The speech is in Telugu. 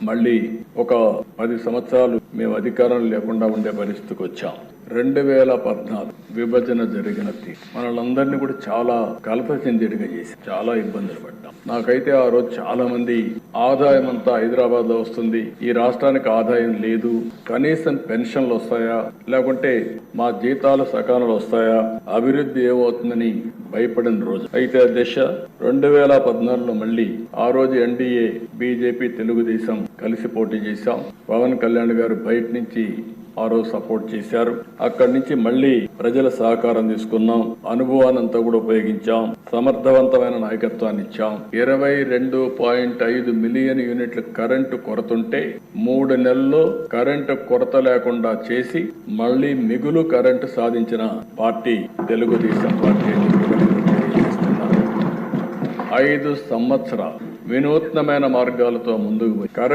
మళ్ళీ ఒక 10 సంవత్సరాలు మేము అధికారం లేకుండా ఉండే పరిస్థితికి వచ్చాం. 2014 విభజన జరిగిన మనలందరినీ కూడా చాలా కలత చెందేట్టుగా చేసి చాలా ఇబ్బందులు పడ్డాం. నాకైతే ఆ రోజు చాలా మంది ఆదాయం అంతా హైదరాబాద్ లో వస్తుంది, ఈ రాష్ట్రానికి ఆదాయం లేదు, కనీసం పెన్షన్లు వస్తాయా, లేకుంటే మా జీతాలు సకాలంలో వస్తాయా, అభివృద్ధి ఏమవుతుందని భయపడిన రోజు. అయితే దిశ 2014లో మళ్ళీ ఆ రోజు ఎన్డీఏ, బీజేపీ, తెలుగుదేశం కలిసి పోటీ చేశాం. పవన్ కళ్యాణ్ గారు బయట నుంచి ఆ రోజు సపోర్ట్ చేశారు. అక్కడి నుంచి మళ్ళీ ప్రజల సహకారం తీసుకున్నాం, అనుభవానంతా కూడా ఉపయోగించాం, సమర్థవంతమైన నాయకత్వాన్ని ఇచ్చాం. 22.5 మిలియన్ యూనిట్ల కరెంటు కొరతుంటే 3 నెలల్లో కరెంటు కొరత లేకుండా చేసి మళ్ళీ మిగులు కరెంటు సాధించిన పార్టీ తెలుగుదేశం పార్టీ. 5 సంవత్సరాలు వినూత్నమైన మార్గాలతో ముందుకు పోయి